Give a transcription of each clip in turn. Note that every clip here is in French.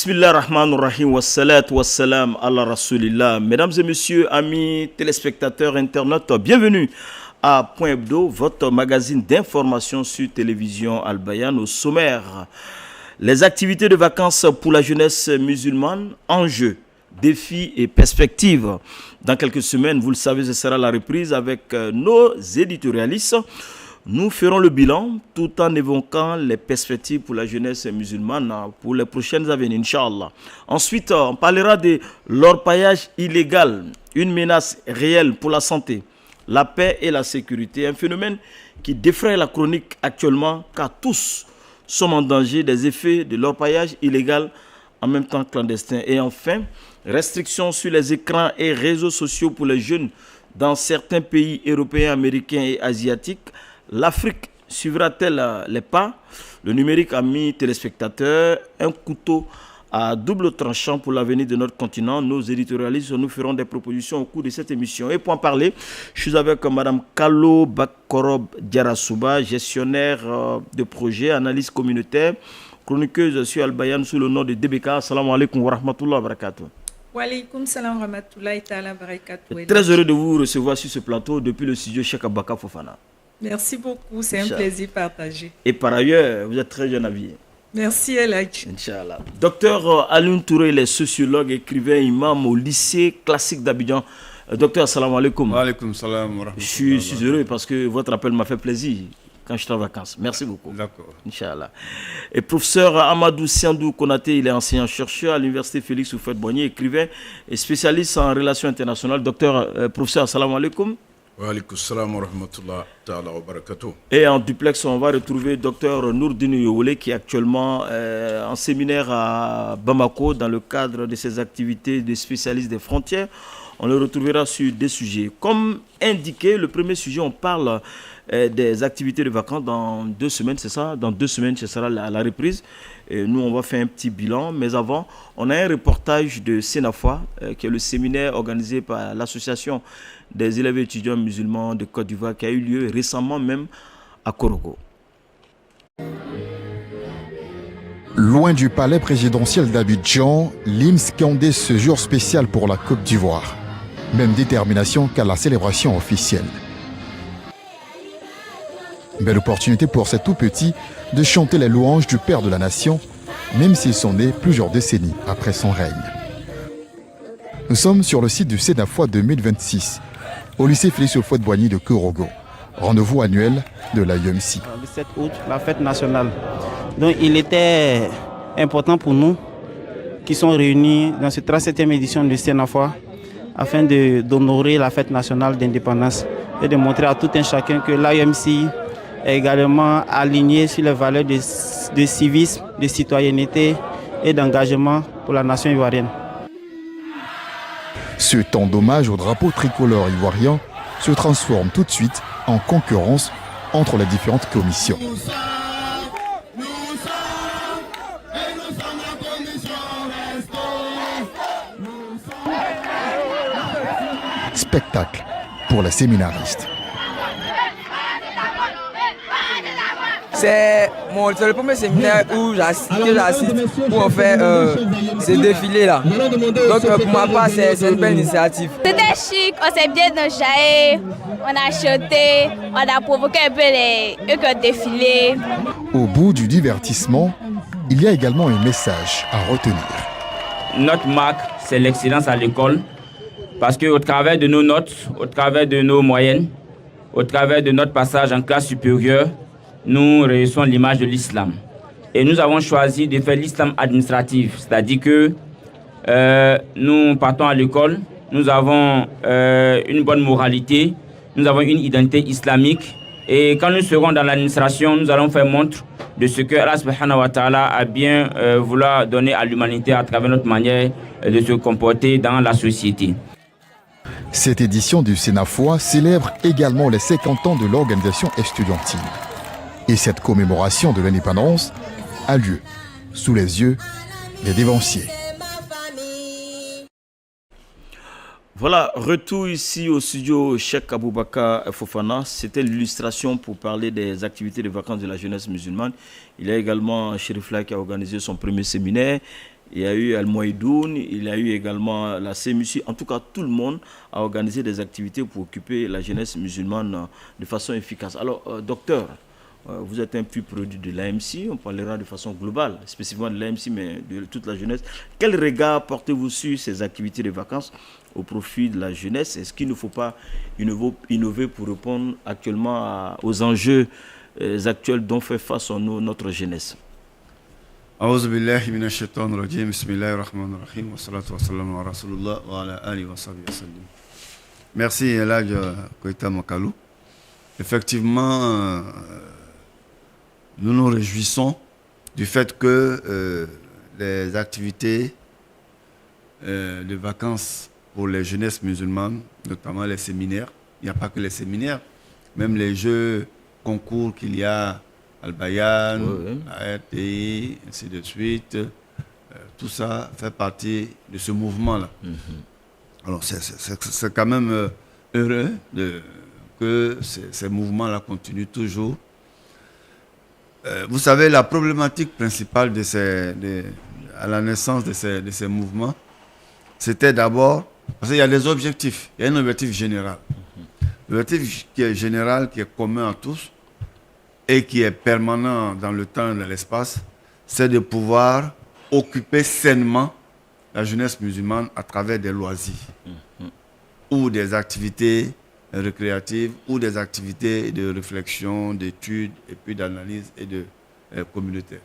Bismillah rahman rahim wa salatu wa salam ala rasulillah. Mesdames et messieurs, amis téléspectateurs, internautes, bienvenue à Point Hebdo, votre magazine d'information sur télévision Al Bayan. Au sommaire, les activités de vacances pour la jeunesse musulmane, enjeux, défis et perspectives. Dans quelques semaines, vous le savez, ce sera la reprise avec nos éditorialistes. Nous ferons le bilan tout en évoquant les perspectives pour la jeunesse musulmane pour les prochaines années, Inch'Allah. Ensuite, on parlera de l'orpaillage illégal, une menace réelle pour la santé, la paix et la sécurité. Un phénomène qui défraie la chronique actuellement car tous sommes en danger des effets de l'orpaillage illégal en même temps clandestin. Et enfin, restrictions sur les écrans et réseaux sociaux pour les jeunes dans certains pays européens, américains et asiatiques. L'Afrique suivra-t-elle les pas? Le numérique, amis téléspectateurs, un couteau à double tranchant pour l'avenir de notre continent. Nos éditorialistes nous feront des propositions au cours de cette émission. Et pour en parler, je suis avec Mme Kalo Bakorob Diarasouba, gestionnaire de projet, analyse communautaire, chroniqueuse sur Al Bayan sous le nom de DBK. Assalamu alaikum wa rahmatullahi wa barakatuh. Wa alaikum salam wa rahmatullahi ta'ala barakatuh. Très heureux de vous recevoir sur ce plateau depuis le studio Cheikh Abaka Fofana. Merci beaucoup, c'est un plaisir partagé. Et par ailleurs, vous êtes très jeune habillé. Merci Eladj. Inch'Allah. Docteur Alioune Touré, il est sociologue, écrivain, imam au lycée classique d'Abidjan. Docteur, assalamu alaikum. Wa alaikum salam wa rahmatullahi. Je suis heureux parce que votre appel m'a fait plaisir quand je suis en vacances. Merci beaucoup. D'accord. Inch'Allah. Et professeur Amadou Siandou Konaté, il est enseignant-chercheur à l'université Félix Houphouët-Boigny, écrivain et spécialiste en relations internationales. Docteur, professeur, assalamu alaikum. Wa alaikum salam wa rahmatullahi ta'ala wa barakatuh. Et en duplex, on va retrouver Dr Nourdine Yowole qui est actuellement en séminaire à Bamako dans le cadre de ses activités de spécialiste des frontières. On le retrouvera sur des sujets. Comme indiqué, le premier sujet, on parle des activités de vacances dans 2 semaines, c'est ça? Dans 2 semaines, ce sera la reprise. Et nous, on va faire un petit bilan. Mais avant, on a un reportage de Sénafwa, qui est le séminaire organisé par l'association des élèves et étudiants musulmans de Côte d'Ivoire qui a eu lieu récemment même à Korogo. Loin du palais présidentiel d'Abidjan, l'IMS scandait ce jour spécial pour la Côte d'Ivoire. Même détermination qu'à la célébration officielle. Belle opportunité pour ces tout petits de chanter les louanges du Père de la Nation, même s'ils sont nés plusieurs décennies après son règne. Nous sommes sur le site du Sénafwa 2026, au lycée Félix Houphouët-Boigny de Korogo. Rendez-vous annuel de la UMC. Le 7 août, la fête nationale. Donc il était important pour nous qui sont réunis dans cette 37e édition du Sénafwa afin d'honorer la fête nationale d'indépendance et de montrer à tout un chacun que l'UMC est également aligné sur les valeurs de civisme, de citoyenneté et d'engagement pour la nation ivoirienne. Ce temps d'hommage au drapeau tricolore ivoirien se transforme tout de suite en concurrence entre les différentes commissions. Spectacle pour les séminaristes. C'est le premier séminaire où j'assiste, où on fait ces défilés-là. Donc pour ma part, c'est une belle initiative. C'était chic, on s'est bien enjaillé, on a chanté, on a provoqué un peu les défilés. Au bout du divertissement, il y a également un message à retenir. Notre marque, c'est l'excellence à l'école. Parce qu'au travers de nos notes, au travers de nos moyennes, au travers de notre passage en classe supérieure, nous réussissons l'image de l'islam. Et nous avons choisi de faire l'islam administratif, c'est-à-dire que nous partons à l'école, nous avons une bonne moralité, nous avons une identité islamique. Et quand nous serons dans l'administration, nous allons faire montre de ce que Allah subhanahu wa ta'ala a bien vouloir donner à l'humanité à travers notre manière de se comporter dans la société. Cette édition du Sénafwa célèbre également les 50 ans de l'organisation estudiantine. Et cette commémoration de l'indépendance a lieu sous les yeux des dévanciers. Voilà, retour ici au studio Cheikh Aboubaka Fofana. C'était l'illustration pour parler des activités de vacances de la jeunesse musulmane. Il y a également Chérif Lai qui a organisé son premier séminaire. il y a eu Al-Moïdoun, il y a eu également la CMUC. En tout cas, tout le monde a organisé des activités pour occuper la jeunesse musulmane de façon efficace. Alors, docteur, vous êtes un pur produit de l'AMC, on parlera de façon globale, spécifiquement de l'AMC, mais de toute la jeunesse. Quel regard portez-vous sur ces activités de vacances au profit de la jeunesse? Est-ce qu'il ne faut pas innover pour répondre actuellement aux enjeux actuels dont fait face notre jeunesse? أعوذ بالله من الشيطان الرجيم بسم الله الرحمن الرحيم والصلاة والسلام على رسول الله وعلى آله وصحبه وسلم. Merci Elhadj Koita Makalou. Effectivement, nous nous réjouissons du fait que les activités de vacances pour les jeunesses musulmanes, notamment les séminaires, il n'y a pas que les séminaires, même les jeux concours qu'il y a Al-Bayan, ART, ainsi de suite, tout ça fait partie de ce mouvement-là. Alors c'est quand même heureux que ces mouvements-là continuent toujours. Vous savez, la problématique principale à la naissance de ces mouvements, c'était d'abord, parce qu'il y a des objectifs, il y a un objectif général. L'objectif qui est général, qui est commun à tous, et qui est permanent dans le temps et dans l'espace, c'est de pouvoir occuper sainement la jeunesse musulmane à travers des loisirs ou des activités récréatives ou des activités de réflexion, d'études et puis d'analyse et de communautaire.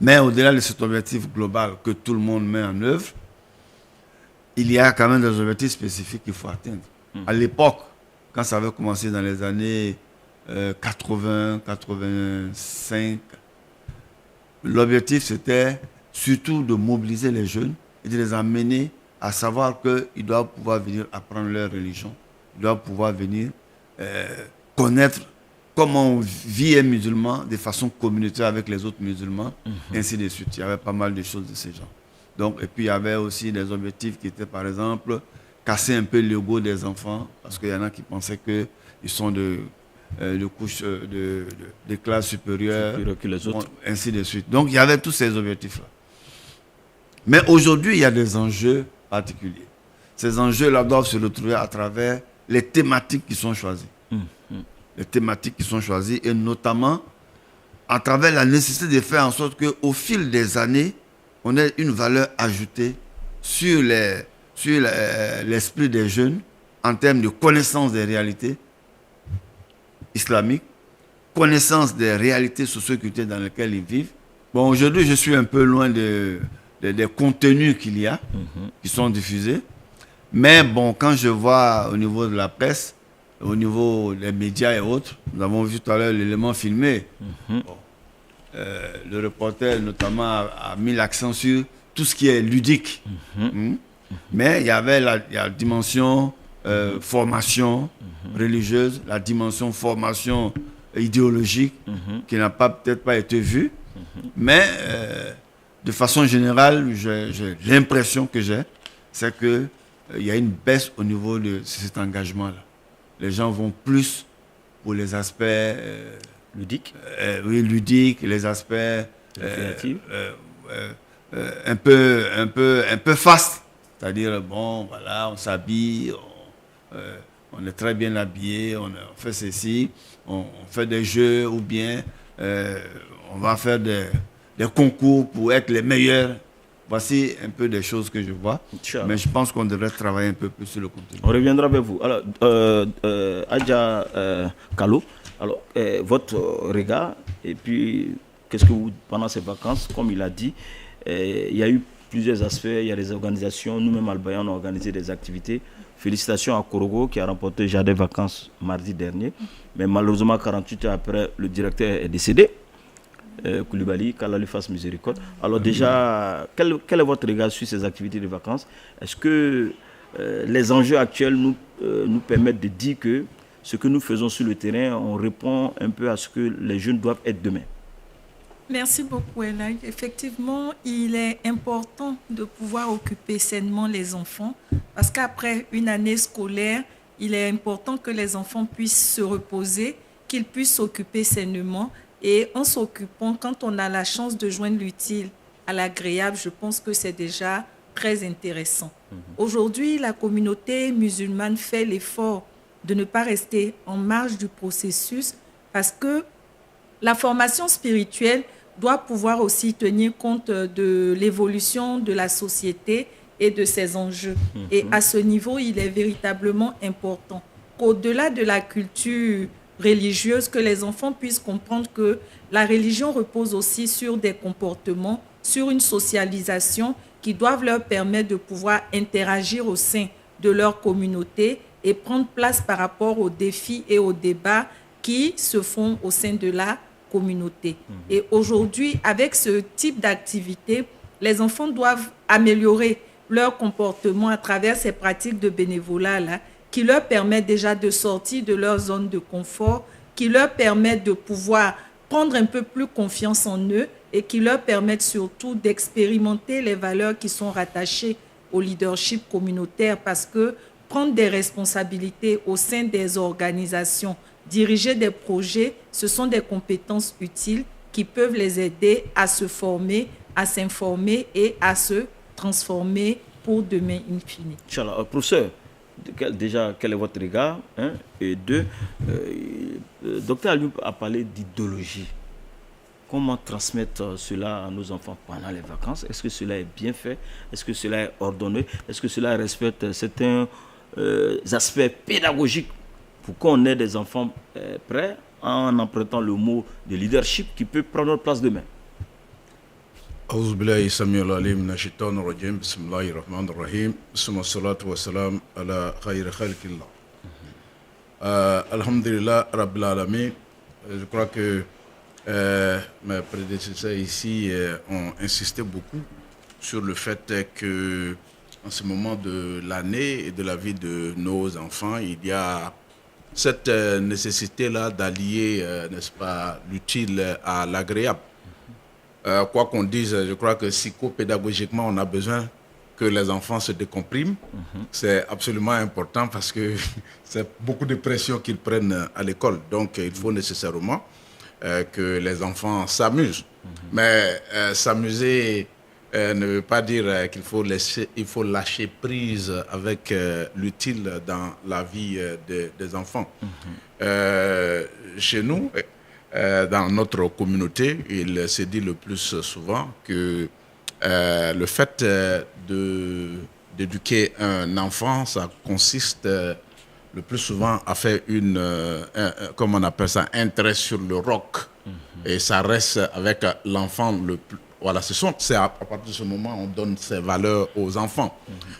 Mais au-delà de cet objectif global que tout le monde met en œuvre, il y a quand même des objectifs spécifiques qu'il faut atteindre. À l'époque, quand ça avait commencé dans les années 80, 85, l'objectif c'était surtout de mobiliser les jeunes et de les amener à savoir qu'ils doivent pouvoir venir apprendre leur religion, ils doivent pouvoir venir connaître comment on vit un musulman de façon communautaire avec les autres musulmans, ainsi de suite. Il y avait pas mal de choses de ce genre. Donc, et puis il y avait aussi des objectifs qui étaient par exemple casser un peu l'ego des enfants, parce qu'il y en a qui pensaient qu'ils sont de couches de classes supérieures, que les autres. Ainsi de suite. Donc il y avait tous ces objectifs-là. Mais aujourd'hui, il y a des enjeux particuliers. Ces enjeux-là doivent se retrouver à travers les thématiques qui sont choisies. Les thématiques qui sont choisies, et notamment à travers la nécessité de faire en sorte qu'au fil des années, on ait une valeur ajoutée sur l'esprit des jeunes en termes de connaissance des réalités islamiques, connaissance des réalités socio-culturelles dans lesquelles ils vivent. Bon, aujourd'hui, je suis un peu loin des contenus qu'il y a, qui sont diffusés. Mais bon, quand je vois au niveau de la presse, au niveau des médias et autres, nous avons vu tout à l'heure l'élément filmé. Bon, le reporter notamment a mis l'accent sur tout ce qui est ludique. Mais il y avait la dimension formation religieuse, la dimension formation idéologique qui n'a peut-être pas été vue. Mais de façon générale, l'impression que j'ai, c'est qu'il y a une baisse au niveau de cet engagement-là. Les gens vont plus pour les aspects ludiques, ludiques, les aspects un peu fast, c'est-à-dire bon, voilà, on s'habille, on est très bien habillé, on fait ceci, on fait des jeux ou bien on va faire des concours pour être les meilleurs. Voici un peu des choses que je vois, mais je pense qu'on devrait travailler un peu plus sur le contenu. On reviendra vers vous. Alors, Adja Kalo, alors, votre regard, et puis, qu'est-ce que vous, pendant ces vacances, comme il a dit, il y a eu plusieurs aspects, il y a des organisations, nous-mêmes, Al-Bayan, on a organisé des activités. Félicitations à Korogo qui a remporté le Jardin des vacances mardi dernier, mais malheureusement, 48 heures après, le directeur est décédé. Koulibaly, qu'Allah lui fasse miséricorde. Alors déjà, quel est votre regard sur ces activités de vacances? Est-ce que les enjeux actuels nous permettent de dire que ce que nous faisons sur le terrain, on répond un peu à ce que les jeunes doivent être demain? Merci beaucoup, Elhadj. Effectivement, il est important de pouvoir occuper sainement les enfants parce qu'après une année scolaire, il est important que les enfants puissent se reposer, qu'ils puissent s'occuper sainement. Et en s'occupant, quand on a la chance de joindre l'utile à l'agréable, je pense que c'est déjà très intéressant. Aujourd'hui, la communauté musulmane fait l'effort de ne pas rester en marge du processus parce que la formation spirituelle doit pouvoir aussi tenir compte de l'évolution de la société et de ses enjeux. Et à ce niveau, il est véritablement important qu'au-delà de la culture religieuse, que les enfants puissent comprendre que la religion repose aussi sur des comportements, sur une socialisation qui doivent leur permettre de pouvoir interagir au sein de leur communauté et prendre place par rapport aux défis et aux débats qui se font au sein de la communauté. Et aujourd'hui, avec ce type d'activité, les enfants doivent améliorer leur comportement à travers ces pratiques de bénévolat-là, qui leur permettent déjà de sortir de leur zone de confort, qui leur permettent de pouvoir prendre un peu plus confiance en eux et qui leur permettent surtout d'expérimenter les valeurs qui sont rattachées au leadership communautaire, parce que prendre des responsabilités au sein des organisations, diriger des projets, ce sont des compétences utiles qui peuvent les aider à se former, à s'informer et à se transformer pour demain in fine. Inch'Allah. Professeur, déjà, quel est votre regard, hein? Et deux, Dr Alioune a parlé d'idéologie. Comment transmettre cela à nos enfants pendant les vacances? Est-ce que cela est bien fait? Est-ce que cela est ordonné? Est-ce que cela respecte certains aspects pédagogiques pour qu'on ait des enfants prêts en empruntant le mot de leadership qui peut prendre notre place demain? أعوذ بالله السميع العليم من الشيطان الرجيم بسم الله الرحمن الرحيم ثم الصلاة والسلام على خير خلق الله. Alhamdulillah Rabbil Alamin. Je crois que mes prédécesseurs ici ont insisté beaucoup sur le fait que en ce moment de l'année et de la vie de nos enfants, il y a cette nécessité-là d'allier, n'est-ce pas, l'utile à l'agréable. Quoi qu'on dise, je crois que psychopédagogiquement, on a besoin que les enfants se décompriment. C'est absolument important parce que c'est beaucoup de pression qu'ils prennent à l'école. Donc, il faut nécessairement que les enfants s'amusent. Mais s'amuser ne veut pas dire qu'il faut lâcher prise avec l'utile dans la vie des enfants. Chez nous, dans notre communauté, il se dit le plus souvent que le fait d'éduquer un enfant, ça consiste le plus souvent à faire comme on appelle ça, un trait sur le roc. Et ça reste avec l'enfant le plus. Voilà, c'est à partir de ce moment on donne ces valeurs aux enfants.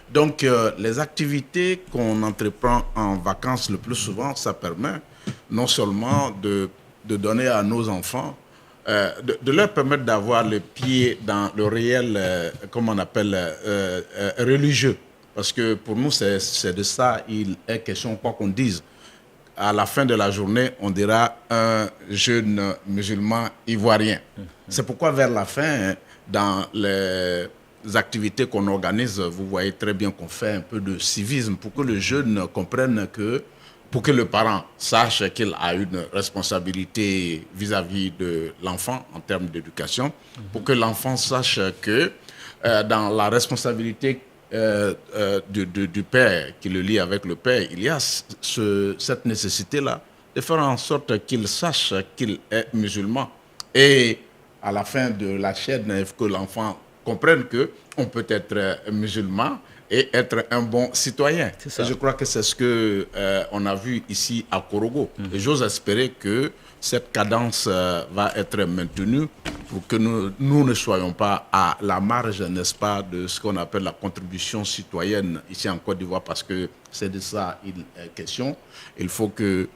Donc, les activités qu'on entreprend en vacances le plus souvent, ça permet non seulement de donner à nos enfants, de leur permettre d'avoir les pieds dans le réel, comme on appelle, religieux. Parce que pour nous, c'est de ça il est question, quoi qu'on dise. À la fin de la journée, on dira un jeune musulman ivoirien. C'est pourquoi vers la fin, dans les activités qu'on organise, vous voyez très bien qu'on fait un peu de civisme pour que le jeune comprenne que, pour que le parent sache qu'il a une responsabilité vis-à-vis de l'enfant en termes d'éducation, pour que l'enfant sache que dans la responsabilité du père, qui le lie avec le père, il y a cette nécessité-là de faire en sorte qu'il sache qu'il est musulman. Et à la fin de la chaîne, il faut que l'enfant comprenne qu'on peut être musulman et être un bon citoyen. Je crois que c'est ce qu'on a vu ici à Korogo. Et j'ose espérer que cette cadence va être maintenue pour que nous ne soyons pas à la marge, n'est-ce pas, de ce qu'on appelle la contribution citoyenne ici en Côte d'Ivoire, parce que c'est de ça il est question. Il faut que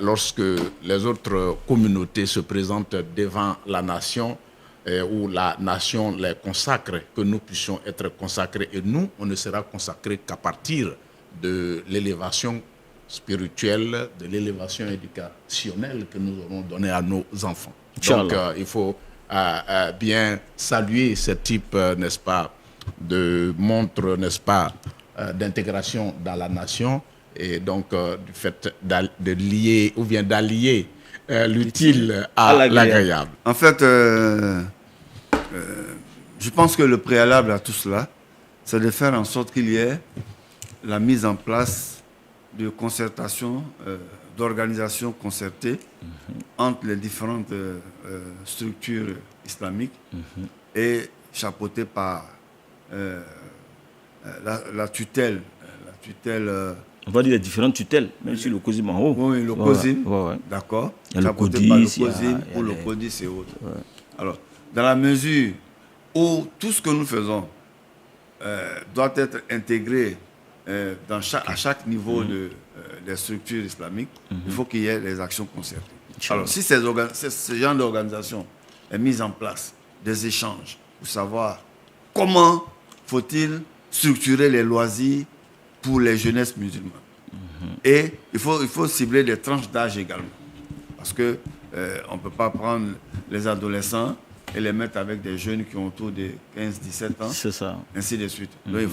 lorsque les autres communautés se présentent devant la nation, où la nation les consacre, que nous puissions être consacrés. Et nous, on ne sera consacrés qu'à partir de l'élévation spirituelle, de l'élévation éducationnelle que nous aurons donnée à nos enfants. Donc, il faut bien saluer ce type, n'est-ce pas, de montre, n'est-ce pas, d'intégration dans la nation, et donc du fait de lier ou bien d'allier l'utile à l'agréable. En fait, je pense que le préalable à tout cela, c'est de faire en sorte qu'il y ait la mise en place de concertation, d'organisation concertée entre les différentes structures islamiques et chapeautée par la tutelle. On va dire les différentes tutelles, même si le COSIM en haut. Oui, le COSIM, d'accord. Chapeauté par le COSIM ou le CODIS et autres. Ouais. Alors, dans la mesure où tout ce que nous faisons doit être intégré à chaque niveau des structures islamiques, il faut qu'il y ait des actions concertées. Alors, si ce genre d'organisation est mise en place, des échanges, pour savoir comment faut-il structurer les loisirs pour les jeunesses musulmanes. Et il faut cibler des tranches d'âge également. Parce qu'on ne peut pas prendre les adolescents et les mettre avec des jeunes qui ont autour de 15-17 ans. C'est ça. Ainsi de suite. Donc il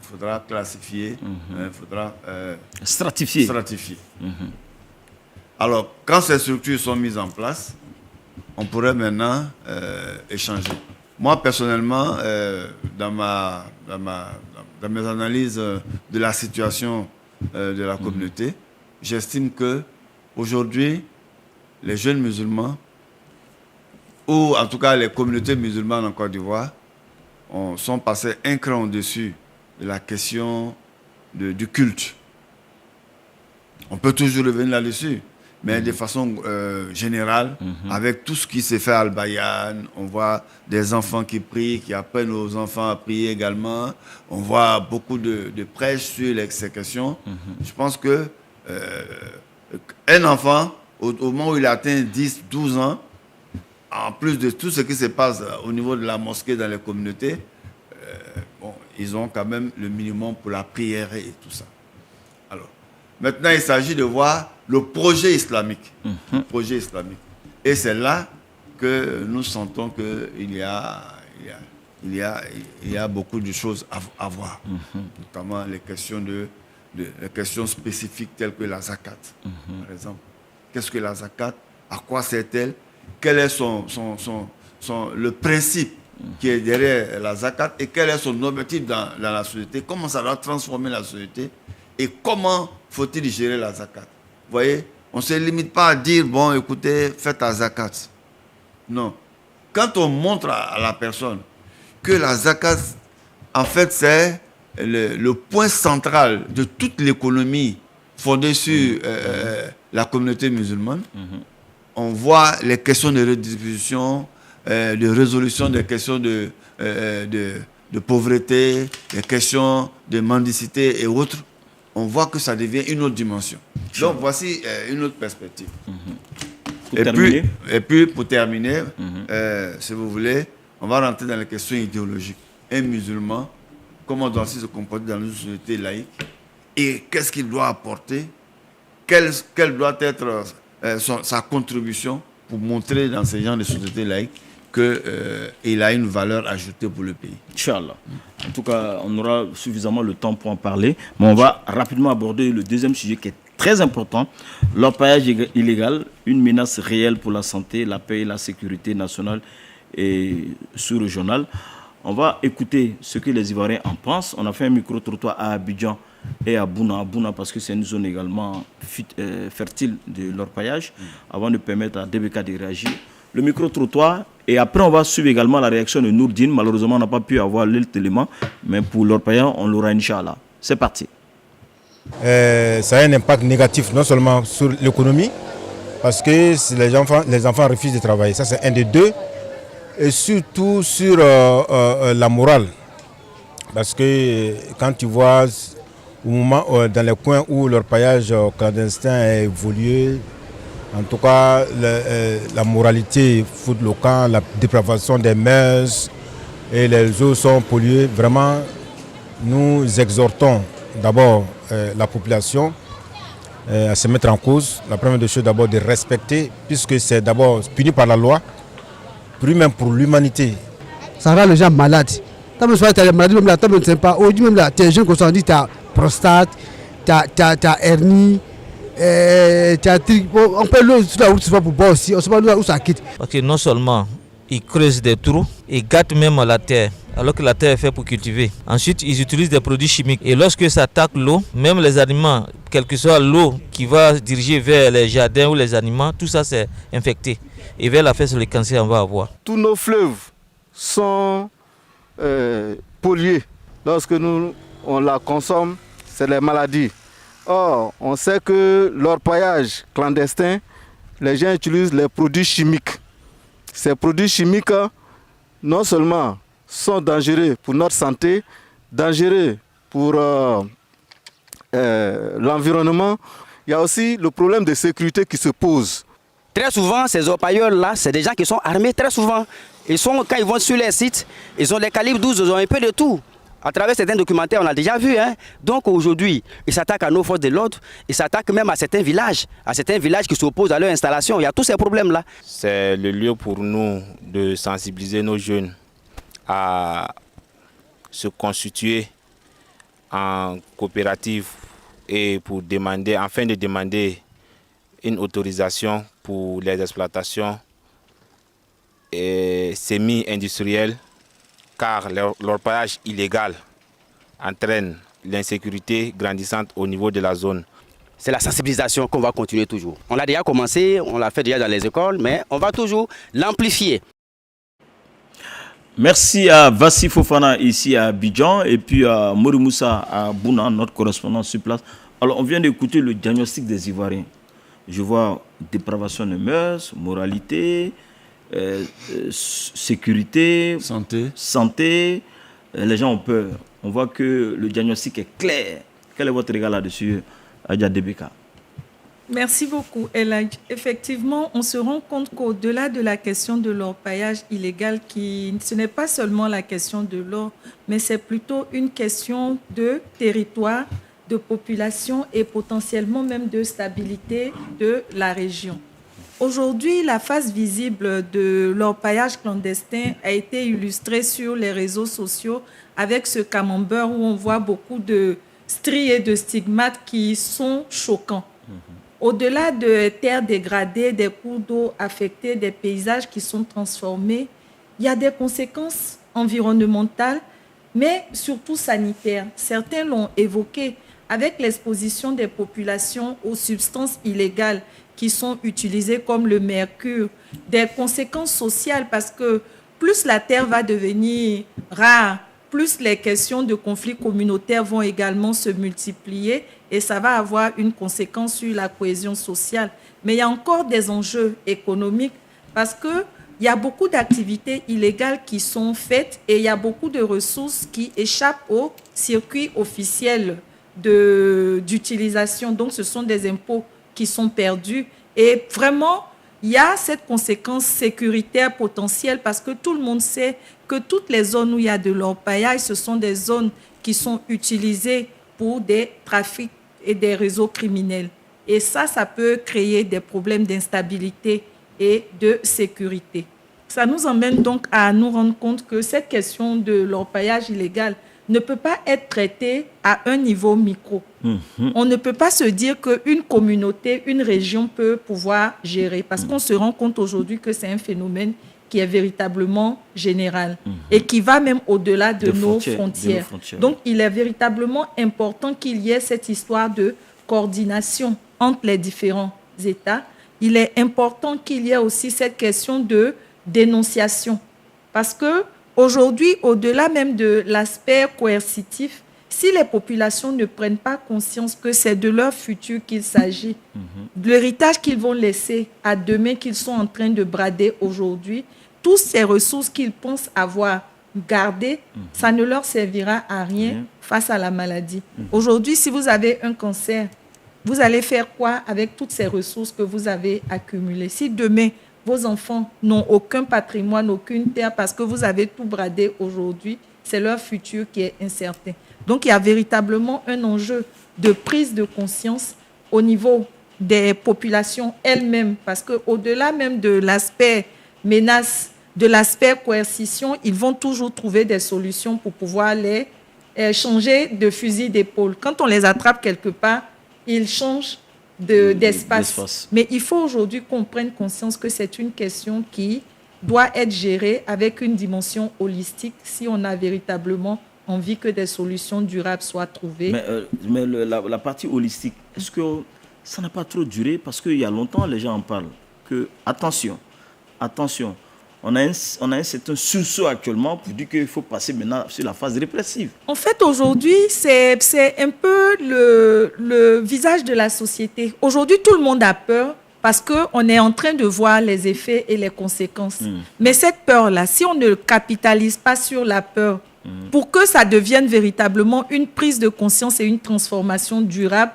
faudra classifier, il faudra stratifier. Alors, quand ces structures sont mises en place, on pourrait maintenant échanger. Moi, personnellement, dans mes analyses de la situation de la communauté, j'estime que aujourd'hui, les jeunes musulmans, ou en tout cas les communautés musulmanes en Côte d'Ivoire, sont passés un cran au-dessus de la question du culte. On peut toujours revenir là-dessus, mais de façon générale, avec tout ce qui s'est fait à Al-Bayan, on voit des enfants qui prient, qui apprennent aux enfants à prier également. On voit beaucoup de prêches sur ces questions. Je pense que un enfant, au moment où il atteint 10, 12 ans, en plus de tout ce qui se passe au niveau de la mosquée dans les communautés, ils ont quand même le minimum pour la prière et tout ça. Alors, maintenant, il s'agit de voir le projet islamique. Le projet islamique. Et c'est là que nous sentons qu'il y a beaucoup de choses à voir. Notamment les questions, les questions spécifiques telles que la zakat, par exemple. Qu'est-ce que la zakat? À quoi sert-elle? Quel est le principe qui est derrière la zakat et quel est son objectif dans la société? Comment ça doit transformer la société? Et comment faut-il gérer la zakat? Vous voyez, on ne se limite pas à dire, bon, écoutez, faites la zakat. Non. Quand on montre à la personne que la zakat, en fait, c'est le point central de toute l'économie fondée sur la communauté musulmane, on voit les questions de redistribution, de résolution des questions de pauvreté, les questions de mendicité et autres. On voit que ça devient une autre dimension. Donc, voici une autre perspective. Et puis, pour terminer, si vous voulez, on va rentrer dans les questions idéologiques. Un musulman, comment doit-il se comporter dans une société laïque? Et qu'est-ce qu'il doit apporter? Quelle doit être sa contribution pour montrer dans ces genres de sociétés laïques qu'il a une valeur ajoutée pour le pays. Inch'Allah. En tout cas, on aura suffisamment le temps pour en parler. Mais on va rapidement aborder le deuxième sujet qui est très important. L'orpaillage illégal, une menace réelle pour la santé, la paix et la sécurité nationale et sous-régionale. On va écouter ce que les Ivoiriens en pensent. On a fait un micro-trottoir à Abidjan et à Bouna parce que c'est une zone également fertile de l'orpaillage, avant de permettre à DBK de réagir. Le micro-trottoir, et après on va suivre également la réaction de Nourdine. Malheureusement, on n'a pas pu avoir l'élément, mais pour l'orpaillage, on l'aura Inch'Allah. C'est parti. Ça a un impact négatif non seulement sur l'économie, parce que les enfants refusent de travailler, ça c'est un des deux, et surtout sur la morale. Parce que quand tu vois au moment, dans les coins où l'orpaillage clandestin a évolué, en tout cas la moralité fout le camp, la dépravation des mœurs et les eaux sont polluées. Vraiment, nous exhortons d'abord la population à se mettre en cause. La première des choses d'abord de respecter, puisque c'est d'abord puni par la loi, puis même pour l'humanité. Ça rend les gens malades. Tu as des maladies, même là, tu ne sais pas. Aujourd'hui, même là, tu es jeune, qu'on s'en dit, tu as prostate, tu as hernie, tu as on peut le sur la route pour boire aussi, on ne sait pas où ça quitte. Parce que non seulement ils creusent des trous et gâtent même la terre, alors que la terre est faite pour cultiver. Ensuite, ils utilisent des produits chimiques. Et lorsque ça attaque l'eau, même les aliments, quelle que soit l'eau qui va diriger vers les jardins ou les animaux, tout ça c'est infecté. Et vers la fin, sur le cancer, on va avoir. Tous nos fleuves sont pollués. Lorsque on la consomme, c'est les maladies. Or, on sait que l'orpaillage clandestin, les gens utilisent les produits chimiques. Ces produits chimiques, non seulement sont dangereux pour notre santé, dangereux pour l'environnement, il y a aussi le problème de sécurité qui se pose. Très souvent, ces orpailleurs-là, c'est des gens qui sont armés très souvent. Quand ils vont sur les sites, ils ont des calibres 12, ils ont un peu de tout. À travers certains documentaires, on a déjà vu. Donc aujourd'hui, ils s'attaquent à nos forces de l'ordre, ils s'attaquent même à certains villages qui s'opposent à leur installation. Il y a tous ces problèmes-là. C'est le lieu pour nous de sensibiliser nos jeunes à se constituer en coopérative et afin de demander une autorisation pour les exploitations semi-industrielles, car l'orpaillage illégal entraîne l'insécurité grandissante au niveau de la zone. C'est la sensibilisation qu'on va continuer toujours. On l'a déjà commencé, on l'a fait déjà dans les écoles, mais on va toujours l'amplifier. Merci à Vassi Fofana ici à Abidjan et puis à Mori Moussa à Bouna, notre correspondant sur place. Alors on vient d'écouter le diagnostic des Ivoiriens. Je vois dépravation de mœurs, moralité, sécurité, santé. Les gens ont peur. On voit que le diagnostic est clair. Quel est votre regard là-dessus, Adja Debeka? Merci beaucoup, Eladj. Effectivement, on se rend compte qu'au-delà de la question de l'orpaillage illégal, ce n'est pas seulement la question de l'or, mais c'est plutôt une question de territoire, de population et potentiellement même de stabilité de la région. Aujourd'hui, la face visible de l'orpaillage clandestin a été illustrée sur les réseaux sociaux avec ce camembert où on voit beaucoup de stries et de stigmates qui sont choquants. Au-delà de terres dégradées, des cours d'eau affectés, des paysages qui sont transformés, il y a des conséquences environnementales, mais surtout sanitaires. Certains l'ont évoqué avec l'exposition des populations aux substances illégales qui sont utilisées comme le mercure, des conséquences sociales parce que plus la terre va devenir rare, plus les questions de conflits communautaires vont également se multiplier et ça va avoir une conséquence sur la cohésion sociale. Mais il y a encore des enjeux économiques parce qu'il y a beaucoup d'activités illégales qui sont faites et il y a beaucoup de ressources qui échappent au circuit officiel d'utilisation. Donc, ce sont des impôts qui sont perdus. Et vraiment, il y a cette conséquence sécuritaire potentielle parce que tout le monde sait que toutes les zones où il y a de l'orpaillage, ce sont des zones qui sont utilisées pour des trafics et des réseaux criminels. Et ça peut créer des problèmes d'instabilité et de sécurité. Ça nous emmène donc à nous rendre compte que cette question de l'orpaillage illégal ne peut pas être traitée à un niveau micro. On ne peut pas se dire qu'une communauté, une région peut pouvoir gérer parce qu'on se rend compte aujourd'hui que c'est un phénomène qui est véritablement général et qui va même au-delà de nos frontières. Donc, il est véritablement important qu'il y ait cette histoire de coordination entre les différents États. Il est important qu'il y ait aussi cette question de dénonciation parce que aujourd'hui, au-delà même de l'aspect coercitif, si les populations ne prennent pas conscience que c'est de leur futur qu'il s'agit, de l'héritage qu'ils vont laisser à demain, qu'ils sont en train de brader aujourd'hui, toutes ces ressources qu'ils pensent avoir gardées, ça ne leur servira à rien face à la maladie. Aujourd'hui, si vous avez un cancer, vous allez faire quoi avec toutes ces ressources que vous avez accumulées? Si demain, vos enfants n'ont aucun patrimoine, aucune terre, parce que vous avez tout bradé aujourd'hui, c'est leur futur qui est incertain. Donc, il y a véritablement un enjeu de prise de conscience au niveau des populations elles-mêmes, parce qu'au-delà même de l'aspect menace, de l'aspect coercition, ils vont toujours trouver des solutions pour pouvoir les changer de fusil d'épaule. Quand on les attrape quelque part, ils changent d'espace. Mais il faut aujourd'hui qu'on prenne conscience que c'est une question qui doit être géré avec une dimension holistique si on a véritablement envie que des solutions durables soient trouvées. Mais la partie holistique, est-ce que ça n'a pas trop duré? Parce qu'il y a longtemps, les gens en parlent. Que, attention, on a un certain sursaut actuellement pour dire qu'il faut passer maintenant sur la phase répressive. En fait, aujourd'hui, c'est un peu le visage de la société. Aujourd'hui, tout le monde a peur parce qu'on est en train de voir les effets et les conséquences. Mais cette peur-là, si on ne capitalise pas sur la peur, pour que ça devienne véritablement une prise de conscience et une transformation durable,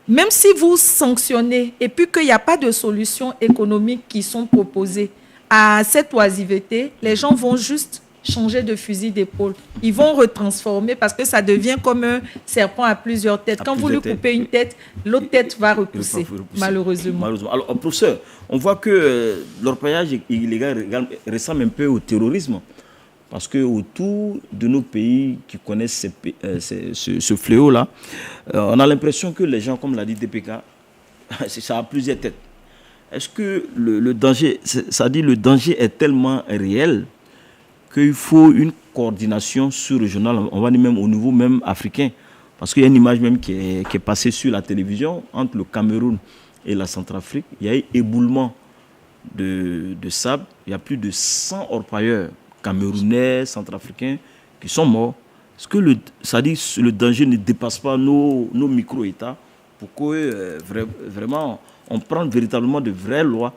même si vous sanctionnez et puis qu'il n'y a pas de solutions économiques qui sont proposées à cette oisiveté, les gens vont juste changer de fusil d'épaule. Ils vont retransformer parce que ça devient comme un serpent à plusieurs têtes. Quand vous lui coupez une tête, l'autre tête va repousser, malheureusement. Alors, professeur, on voit que l'orpaillage illégal ressemble un peu au terrorisme. Parce qu'autour de nos pays qui connaissent ce fléau-là, on a l'impression que les gens, comme l'a dit DPK, ça a plusieurs têtes. Est-ce que le danger, le danger est tellement réel qu'il faut une coordination sous-régionale, on va dire même au niveau même africain? Parce qu'il y a une image même qui est passée sur la télévision entre le Cameroun et la Centrafrique. Il y a eu éboulement de sable. Il y a plus de 100 orpailleurs camerounais, centrafricains qui sont morts. Est-ce que le danger ne dépasse pas nos micro-États pour que vraiment on prenne véritablement de vraies lois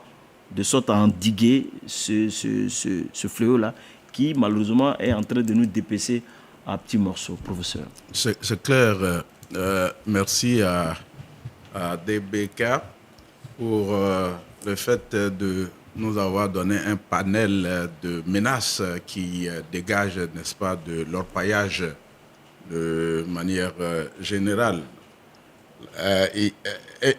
de sorte à endiguer ce fléau-là qui malheureusement est en train de nous dépecer à petits morceaux, professeur? C'est clair. Merci à DBK pour le fait de nous avoir donné un panel de menaces qui dégagent, n'est-ce pas, de l'orpaillage de manière générale.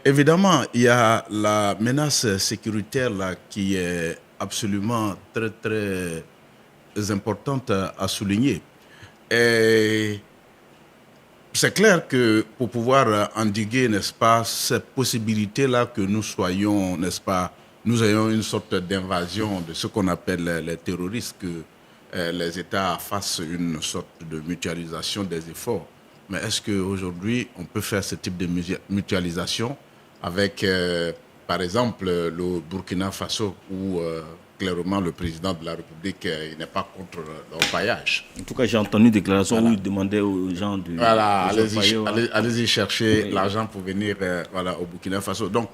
Évidemment, il y a la menace sécuritaire là, qui est absolument très, très importante à souligner. Et c'est clair que pour pouvoir endiguer, n'est-ce pas, cette possibilité-là que nous soyons, n'est-ce pas, nous ayons une sorte d'invasion de ce qu'on appelle les terroristes, que les États fassent une sorte de mutualisation des efforts. Mais est-ce qu'aujourd'hui, on peut faire ce type de mutualisation avec, par exemple, le Burkina Faso, où clairement le président de la République il n'est pas contre l'orpaillage? En tout cas, j'ai entendu une déclaration où il demandait aux gens de... Voilà, allez-y chercher l'argent pour venir au Burkina Faso. Donc,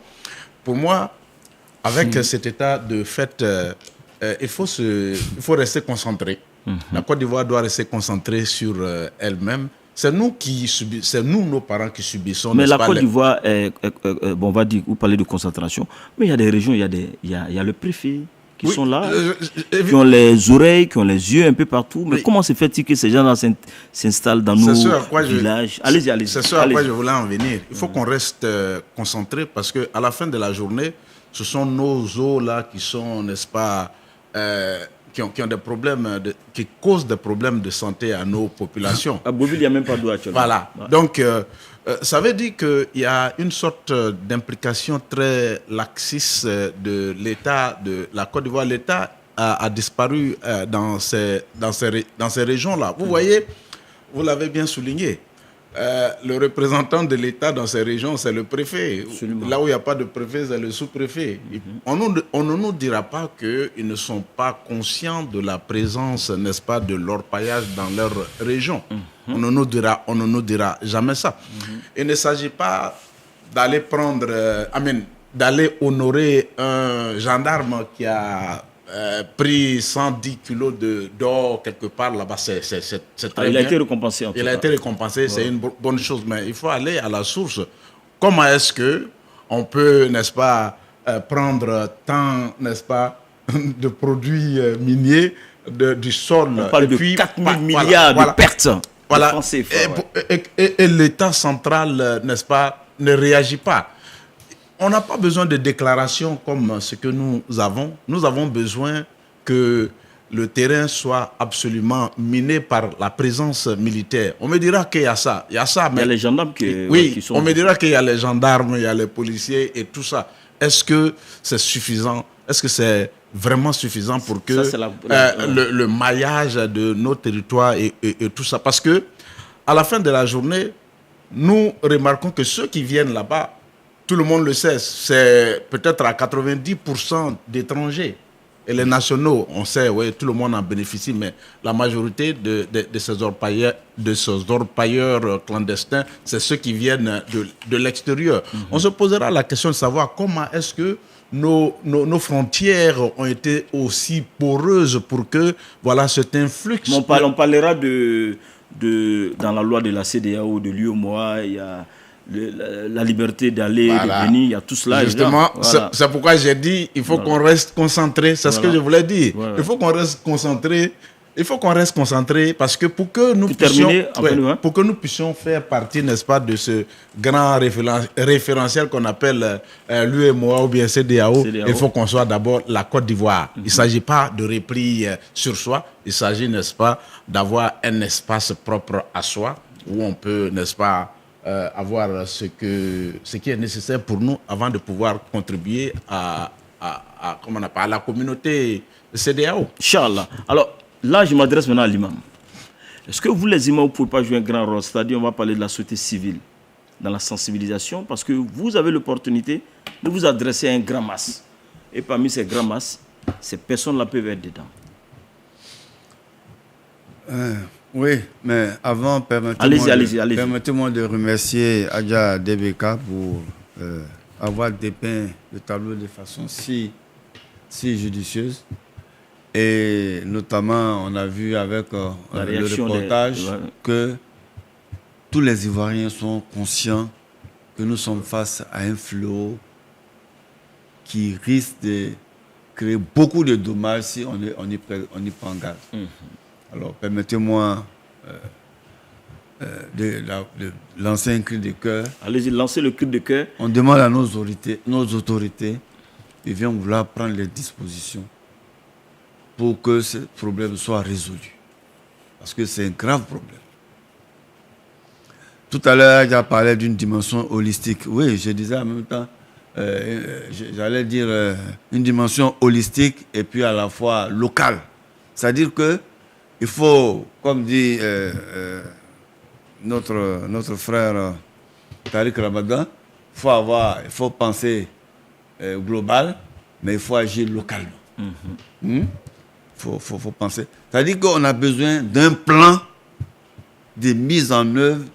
pour moi, avec cet état de fait, il faut rester concentré. La Côte d'Ivoire doit rester concentrée sur elle-même. C'est nous, nos parents qui subissons. Mais la Côte d'Ivoire, on va dire, vous parlez de concentration, mais il y a des régions, il y a le préfet qui sont là, qui ont les oreilles, qui ont les yeux un peu partout. Mais comment se fait-il que ces gens-là s'installent dans nos villages? Allez-y. C'est ce à quoi je voulais en venir. Il faut qu'on reste concentré parce qu'à la fin de la journée, ce sont nos eaux là qui sont, n'est-ce pas, qui ont des problèmes, qui causent des problèmes de santé à nos populations. À Beauville, il n'y a même pas d'eau actuellement. Voilà. Donc, ça veut dire qu'il y a une sorte d'implication très laxiste de l'État de la Côte d'Ivoire. L'État a disparu dans ces régions-là. Vous voyez, vous l'avez bien souligné. Le représentant de l'État dans ces régions, c'est le préfet. Absolument. Là où il n'y a pas de préfet, c'est le sous-préfet. On ne nous dira pas qu'ils ne sont pas conscients de la présence, n'est-ce pas, de l'orpaillage dans leur région. On ne nous dira jamais ça. Il ne s'agit pas d'aller d'aller honorer un gendarme qui a pris 110 kilos d'or quelque part là-bas, c'est très bien. Il a été récompensé. Il a été récompensé, c'est une bonne chose, mais il faut aller à la source. Comment est-ce qu'on peut, n'est-ce pas, prendre tant, n'est-ce pas, de produits miniers du sol? On parle de 4 000 milliards de pertes. Voilà. Et l'État central, n'est-ce pas, ne réagit pas. On n'a pas besoin de déclarations comme ce que nous avons. Nous avons besoin que le terrain soit absolument miné par la présence militaire. On me dira qu'il y a ça. Il y a ça, mais... Il y a les gendarmes qui sont... on me dira qu'il y a les gendarmes, il y a les policiers et tout ça. Est-ce que c'est suffisant? Est-ce que c'est vraiment suffisant pour que Ça, le maillage de nos territoires et tout ça. Parce que à la fin de la journée, nous remarquons que ceux qui viennent là-bas, tout le monde le sait, c'est peut-être à 90% d'étrangers. Et les nationaux, on sait, oui, tout le monde en bénéficie, mais la majorité de ces orpailleurs clandestins, c'est ceux qui viennent de l'extérieur. On se posera la question de savoir comment est-ce que nos frontières ont été aussi poreuses pour que, voilà, cet influx... On parlera dans la loi de la CEDEAO, de l'UEMOA, il y a la liberté d'aller et de venir, il y a tout cela. Justement, c'est pourquoi j'ai dit il faut qu'on reste concentré. C'est ce que je voulais dire. Il faut qu'on reste concentré. Il faut qu'on reste concentré parce que pour que nous puissions faire partie, n'est-ce pas, de ce grand référentiel qu'on appelle l'UEMOA ou bien CEDEAO, il faut qu'on soit d'abord la Côte d'Ivoire. Il ne s'agit pas de repli sur soi, il s'agit, n'est-ce pas, d'avoir un espace propre à soi où on peut, n'est-ce pas, avoir ce qui est nécessaire pour nous avant de pouvoir contribuer à la communauté CEDEAO. Inch'Allah. Alors, là, je m'adresse maintenant à l'imam. Est-ce que vous, les imams, vous ne pouvez pas jouer un grand rôle? C'est-à-dire, on va parler de la société civile dans la sensibilisation, parce que vous avez l'opportunité de vous adresser à un grand masse. Et parmi ces grands masses, ces personnes-là peuvent être dedans. Oui, mais avant, permettez-moi de remercier Adja Debeka pour avoir dépeint le tableau de façon si judicieuse. Et notamment, on a vu avec le reportage que tous les Ivoiriens sont conscients que nous sommes face à un fléau qui risque de créer beaucoup de dommages si on y prend garde. Alors, permettez-moi de lancer un cri de cœur. Allez-y, lancez le cri de cœur. On demande à nos autorités de bien vouloir prendre les dispositions pour que ce problème soit résolu. Parce que c'est un grave problème. Tout à l'heure, j'ai parlé d'une dimension holistique. Oui, je disais en même temps, j'allais dire une dimension holistique et puis à la fois locale. C'est-à-dire que il faut, comme dit notre frère Tariq Ramadan, il faut penser global, mais il faut agir localement. Faut penser. C'est-à-dire qu'on a besoin d'un plan de mise en œuvre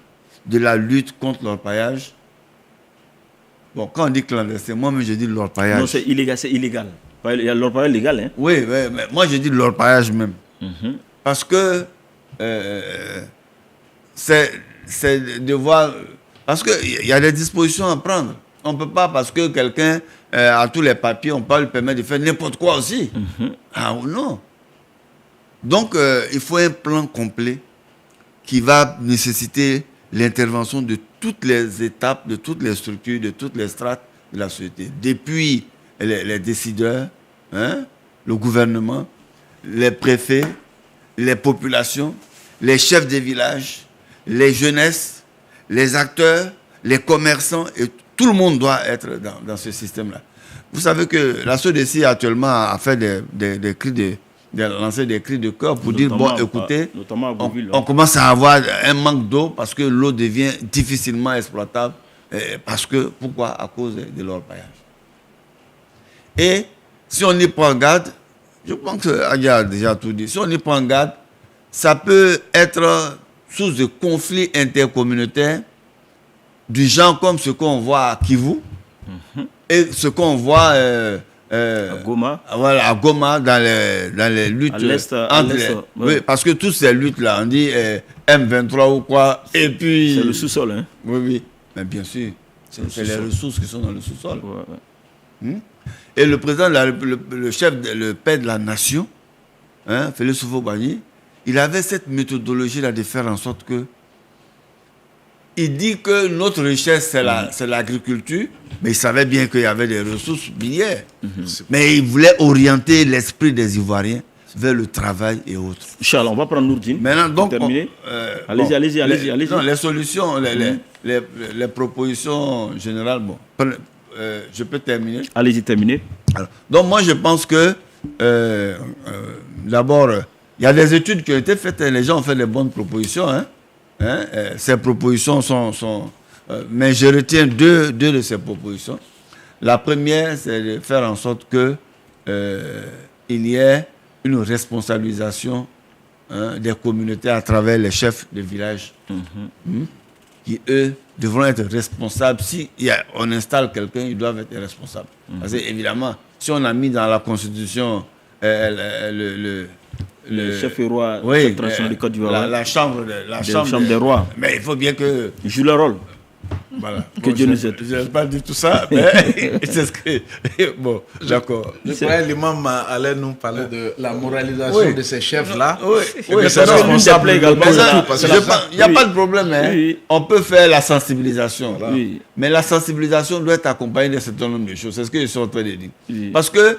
de la lutte contre l'orpaillage. Bon, quand on dit clandestin, moi-même je dis l'orpaillage. Non, c'est illégal, c'est illégal. Il y a l'orpaillage légal, hein? Oui, mais moi je dis l'orpaillage même. Parce que c'est de voir... Parce qu'il y a des dispositions à prendre. On ne peut pas, parce que quelqu'un a tous les papiers, on peut lui permettre de faire n'importe quoi aussi. Ah ou non. Donc, il faut un plan complet qui va nécessiter l'intervention de toutes les étapes, de toutes les structures, de toutes les strates de la société. Depuis les décideurs, le gouvernement, les préfets, les populations, les chefs des villages, les jeunesses, les acteurs, les commerçants, et tout le monde doit être dans ce système-là. Vous savez que la SODECI actuellement a fait lancé des cris de cœur pour dire, bon, écoutez, on commence à avoir un manque d'eau parce que l'eau devient difficilement exploitable. Pourquoi? À cause de l'orpaillage. Et si on y prend garde, je pense que Adia a déjà tout dit. Si on y prend garde, ça peut être source de conflits intercommunautaires du genre comme ce qu'on voit à Kivu et ce qu'on voit à Goma. Voilà, à Goma dans les luttes oui, parce que toutes ces luttes-là, on dit M23 ou quoi, et puis... C'est le sous-sol, hein? Oui, mais bien sûr, c'est les ressources qui sont dans le sous-sol. Et le président, le père de la nation, Félix Houphouët-Boigny, il avait cette méthodologie-là de faire en sorte que il dit que notre richesse, c'est l'agriculture, mais il savait bien qu'il y avait des ressources minières. Mais il voulait orienter l'esprit des Ivoiriens vers le travail et autres. Inch'Allah, on va prendre Nourdine. Maintenant, donc, terminer. Allez-y. Non, les solutions, les propositions générales, bon, je peux terminer. Allez-y, terminez. Donc, moi, je pense que d'abord, il y a des études qui ont été faites et les gens ont fait des bonnes propositions. Ces propositions sont mais je retiens deux de ces propositions. La première, c'est de faire en sorte que il y ait une responsabilisation des communautés à travers les chefs de village qui, eux, devront être responsables. Si on installe quelqu'un, ils doivent être responsables. Parce que, évidemment, si on a mis dans la Constitution le chef et roi de Côte d'Ivoire, la chambre des rois, mais il faut bien que ils jouent leur rôle. Voilà. Que Dieu nous aide. Je n'ai pas dit tout ça, mais c'est ce que... Bon, d'accord. Je crois que l'imam allait nous parler de la moralisation de ces chefs-là. Oui, c'est responsable également. Il n'y a pas de problème. On peut faire la sensibilisation. Mais la sensibilisation doit être accompagnée d'un certain nombre de choses. C'est ce que je suis en train de dire. Parce que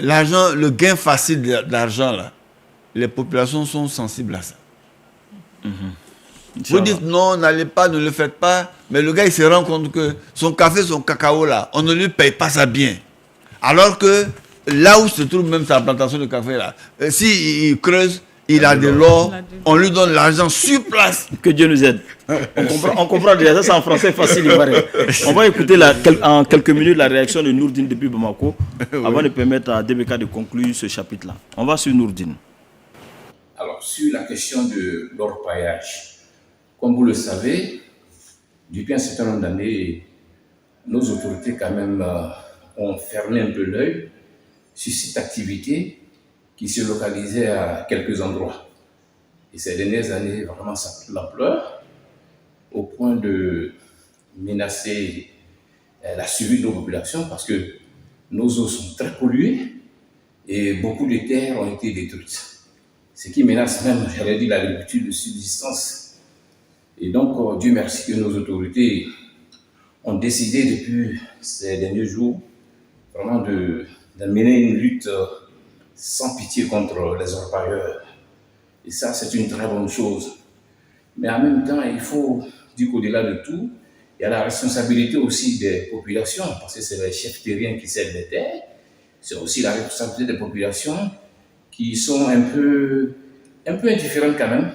l'argent, le gain facile d'argent, là, les populations sont sensibles à ça. Vous dites non, n'allez pas, ne le faites pas, mais le gars il se rend compte que son café, son cacao là, on ne lui paye pas ça bien. Alors que là où se trouve même sa plantation de café là, s'il creuse, il a de l'or, on lui donne l'argent sur place. Que Dieu nous aide. On comprend déjà, ça c'est en français facile. On va écouter en quelques minutes la réaction de Nourdine depuis Bamako, avant de permettre à DBK de conclure ce chapitre là. On va sur Nourdine. Alors sur la question de l'orpaillage, comme vous le savez, depuis un certain nombre d'années, nos autorités quand même ont fermé un peu l'œil sur cette activité qui se localisait à quelques endroits. Et ces dernières années, vraiment, ça a pris l'ampleur au point de menacer la survie de nos populations parce que nos eaux sont très polluées et beaucoup de terres ont été détruites. Ce qui menace même, j'allais dire, l'agriculture de subsistance. Et donc, Dieu merci que nos autorités ont décidé depuis ces derniers jours vraiment de mener une lutte sans pitié contre les orpailleurs. Et ça, c'est une très bonne chose. Mais en même temps, il faut dire qu'au-delà de tout, il y a la responsabilité aussi des populations, parce que c'est les chefs terriens qui cèdent les terres. C'est aussi la responsabilité des populations qui sont un peu indifférentes quand même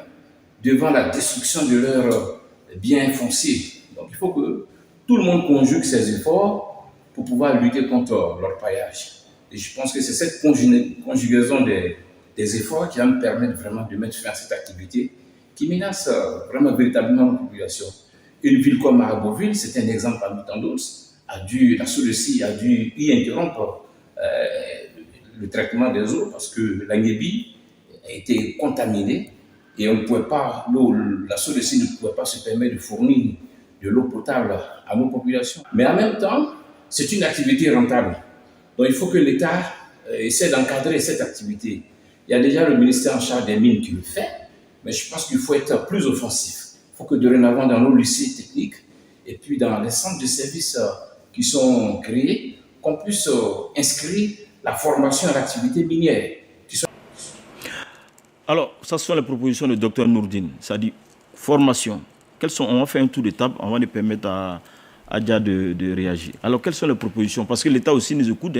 devant la destruction de leurs biens fonciers. Donc il faut que tout le monde conjugue ses efforts pour pouvoir lutter contre l'orpaillage. Et je pense que c'est cette conjugaison des efforts qui va me permettre vraiment de mettre fin à cette activité qui menace vraiment véritablement la population. Une ville comme Marabouville, c'est un exemple parmi tant d'autres, la SODECI a dû y interrompre le traitement des eaux parce que la Ngebi a été contaminée. Et on ne pouvait pas, la SODECI ne pouvait pas se permettre de fournir de l'eau potable à nos populations. Mais en même temps, c'est une activité rentable. Donc il faut que l'État essaie d'encadrer cette activité. Il y a déjà le ministère en charge des mines qui le fait, mais je pense qu'il faut être plus offensif. Il faut que dorénavant, dans nos lycées techniques et puis dans les centres de services qui sont créés, qu'on puisse inscrire la formation à l'activité minière. Alors, ça sont les propositions de Dr Nourdine, c'est-à-dire formation. On va faire un tour de table, on va lui permettre à Adja de réagir. Alors, quelles sont les propositions? Parce que l'État aussi nous écoute.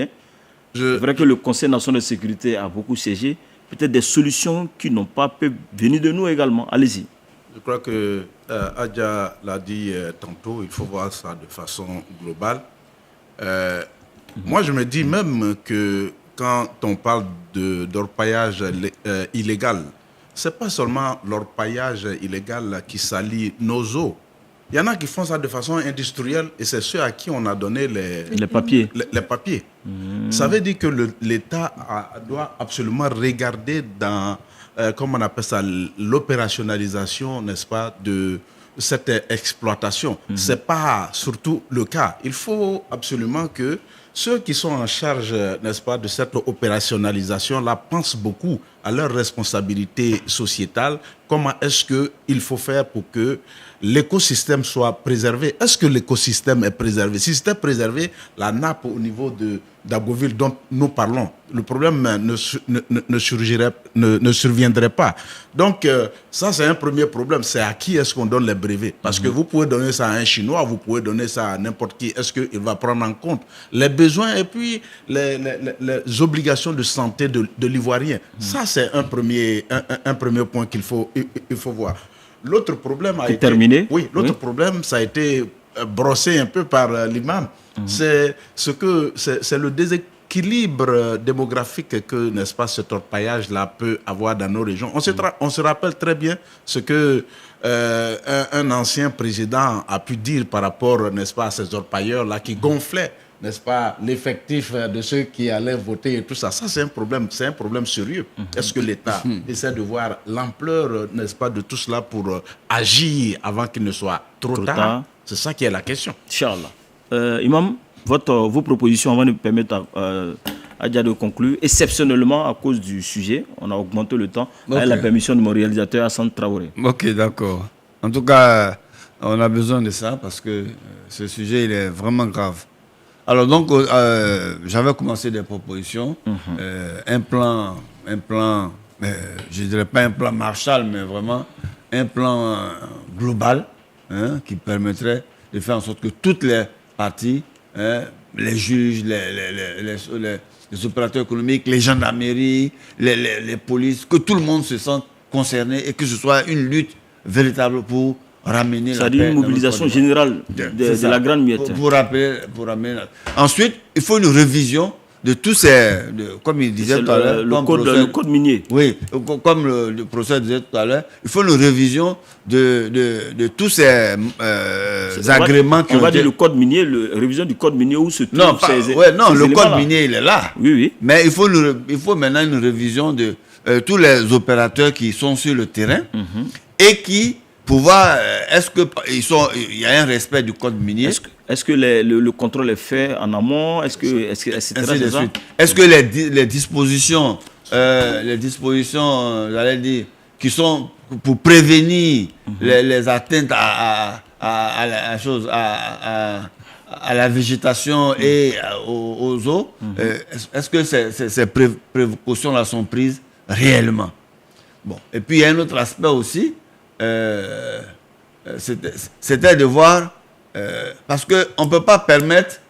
C'est vrai que le Conseil national de sécurité a beaucoup siégé. Peut-être des solutions qui n'ont pas pu venir de nous également. Allez-y. Je crois que Adja l'a dit tantôt, il faut voir ça de façon globale. Moi, je me dis même que quand on parle d'orpaillage illégal, ce n'est pas seulement l'orpaillage illégal qui salit nos eaux. Il y en a qui font ça de façon industrielle et c'est ceux à qui on a donné les papiers. Ça veut dire que l'État doit absolument regarder dans, comment on appelle ça, l'opérationnalisation, n'est-ce pas, de cette exploitation. Ce n'est pas surtout le cas. Il faut absolument que ceux qui sont en charge, n'est-ce pas, de cette opérationnalisation-là pensent beaucoup à leur responsabilité sociétale comment est-ce qu'il faut faire pour que l'écosystème soit préservé. Est-ce que l'écosystème est préservé? Si c'était préservé, la nappe au niveau d'Agoville dont nous parlons, le problème ne surviendrait pas. Donc, ça, c'est un premier problème. C'est à qui est-ce qu'on donne les brevets? Parce que vous pouvez donner ça à un Chinois, vous pouvez donner ça à n'importe qui. Est-ce qu'il va prendre en compte les besoins et puis les obligations de santé de l'Ivoirien? Ça, c'est un premier point qu'il faut voir. L'autre problème a été terminé. Oui, l'autre problème, ça a été brossé un peu par l'imam. C'est le déséquilibre démographique que, n'est-ce pas, cet orpaillage-là peut avoir dans nos régions. On se rappelle très bien ce que un ancien président a pu dire par rapport, n'est-ce pas, à ces orpailleurs-là qui gonflaient, n'est-ce pas, l'effectif de ceux qui allaient voter et tout ça. Ça, c'est un problème sérieux. Est-ce que l'État essaie de voir l'ampleur, n'est-ce pas, de tout cela pour agir avant qu'il ne soit trop tard? C'est ça qui est la question. Inch'Allah. Imam, vos propositions, avant de permettre à Dia de conclure, exceptionnellement à cause du sujet, on a augmenté le temps, avec la permission de mon réalisateur Hassan Traoré. Ok, d'accord. En tout cas, on a besoin de ça parce que ce sujet, il est vraiment grave. Alors donc, j'avais commencé des propositions, un plan, je ne dirais pas un plan Marshall, mais vraiment un plan global qui permettrait de faire en sorte que toutes les parties, les juges, les opérateurs économiques, les gendarmeries, les polices, que tout le monde se sente concerné et que ce soit une lutte véritable pour ramener la paix. C'est-à-dire une mobilisation générale de la grande miette. Pour ramener Ensuite, il faut une révision de tous ces... comme il disait tout à l'heure... Le code minier. Oui, comme le professeur disait tout à l'heure, il faut une révision de tous ces agréments qui ont été... On va dire le code minier, la révision du code minier où se trouvent le code minier, il est là. Oui. Mais il faut maintenant une révision de tous les opérateurs qui sont sur le terrain et qui... est-ce qu'il y a un respect du code minier? Est-ce que le contrôle est fait en amont? Est-ce que les dispositions, j'allais dire, qui sont pour prévenir les atteintes à la végétation et aux eaux, est-ce que ces précautions-là sont prises réellement? Bon. Et puis il y a un autre aspect aussi. C'était de voir parce qu'on ne peut pas permettre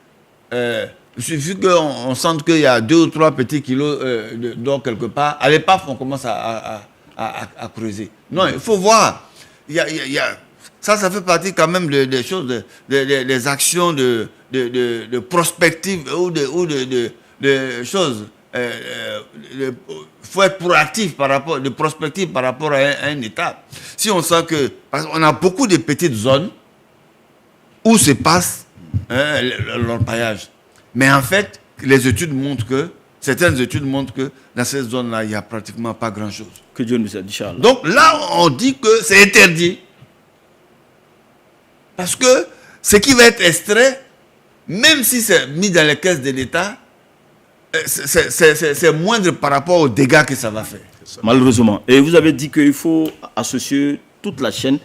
il suffit qu'on sente qu'il y a 2 ou 3 petits kilos d'or quelque part, à l'épave on commence à creuser. Non, il faut voir ça fait partie quand même des choses, des actions de prospective ou de choses. Il faut être proactif de prospective par rapport à un État. Si on sent que... Parce qu'on a beaucoup de petites zones où se passe l'orpaillage. Mais en fait, certaines études montrent que dans ces zones-là, il n'y a pratiquement pas grand-chose. Que Dieu nous aide, Inch'Allah. Donc là, on dit que c'est interdit. Parce que ce qui va être extrait, même si c'est mis dans les caisses de l'État, c'est moindre par rapport aux dégâts que ça va faire. Malheureusement. Et vous avez dit qu'il faut associer toute la chaîne,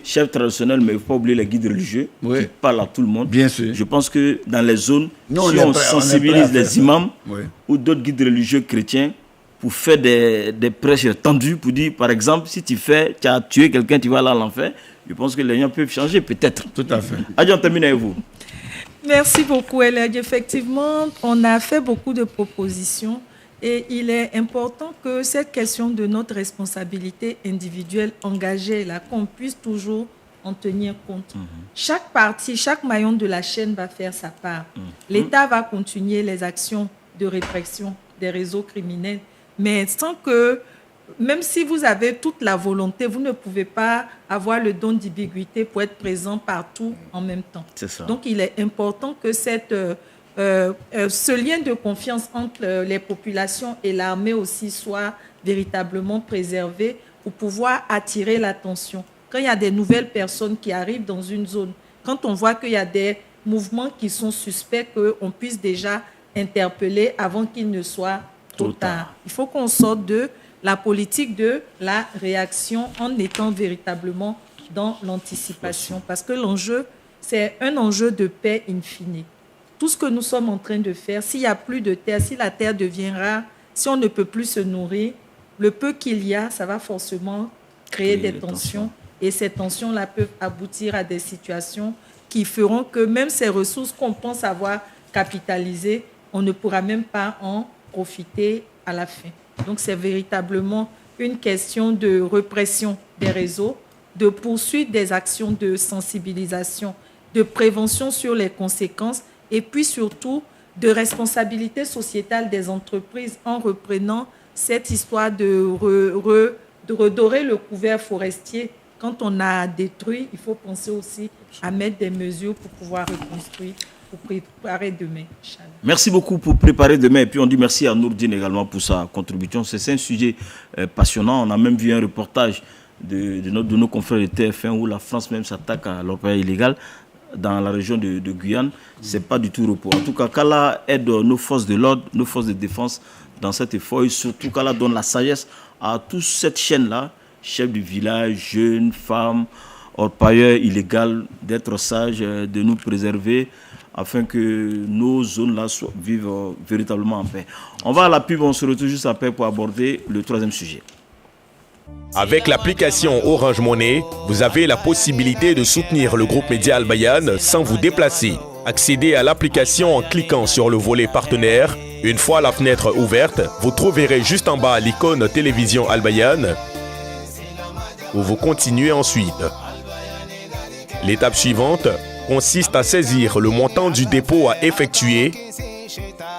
chef traditionnel, mais il ne faut pas oublier les guides religieux qui parlent à tout le monde. Bien sûr. Je pense que dans les zones, si on sensibilise les imams ou d'autres guides religieux chrétiens pour faire des prêches tendues, pour dire, par exemple, si tu as tué quelqu'un, tu vas aller à l'enfer, je pense que les gens peuvent changer peut-être. Tout à fait. Adja, on termine avec vous. Merci beaucoup, Eladj. Effectivement, on a fait beaucoup de propositions et il est important que cette question de notre responsabilité individuelle engagée, là, qu'on puisse toujours en tenir compte. Chaque partie, chaque maillon de la chaîne va faire sa part. L'État va continuer les actions de répression des réseaux criminels, mais sans que, même si vous avez toute la volonté, vous ne pouvez pas avoir le don d'ubiquité pour être présent partout en même temps. C'est ça. Donc, il est important que ce lien de confiance entre les populations et l'armée aussi soit véritablement préservé pour pouvoir attirer l'attention. Quand il y a des nouvelles personnes qui arrivent dans une zone, quand on voit qu'il y a des mouvements qui sont suspects, qu'on puisse déjà interpeller avant qu'il ne soit trop tard. Il faut qu'on sorte de la politique de la réaction en étant véritablement dans l'anticipation. Parce que l'enjeu, c'est un enjeu de paix in fine. Tout ce que nous sommes en train de faire, s'il n'y a plus de terre, si la terre devient rare, si on ne peut plus se nourrir, le peu qu'il y a, ça va forcément créer des tensions. Et ces tensions-là peuvent aboutir à des situations qui feront que même ces ressources qu'on pense avoir capitalisées, on ne pourra même pas en profiter à la fin. Donc c'est véritablement une question de répression des réseaux, de poursuite des actions de sensibilisation, de prévention sur les conséquences et puis surtout de responsabilité sociétale des entreprises en reprenant cette histoire de redorer le couvert forestier. Quand on a détruit, il faut penser aussi à mettre des mesures pour pouvoir reconstruire, pour préparer demain. Merci beaucoup pour préparer demain. Et puis on dit merci à Nourdine également pour sa contribution. C'est un sujet passionnant. On a même vu un reportage de nos confrères de TF1 où la France même s'attaque à l'orpaillage illégal dans la région de Guyane. Ce n'est pas du tout repos. En tout cas, qu'Allah aide nos forces de l'ordre, nos forces de défense dans cet effort et surtout qu'Allah donne la sagesse à toute cette chaîne-là, chefs du village, jeunes, femmes, orpailleurs illégaux, d'être sages, de nous préserver afin que nos zones-là vivent véritablement en paix. On va à la pub, on se retrouve juste après pour aborder le troisième sujet. Avec l'application Orange Money, vous avez la possibilité de soutenir le groupe Média Al Bayan sans vous déplacer. Accédez à l'application en cliquant sur le volet partenaire. Une fois la fenêtre ouverte, vous trouverez juste en bas l'icône Télévision Al Bayan où vous continuez ensuite. L'étape suivante consiste à saisir le montant du dépôt à effectuer,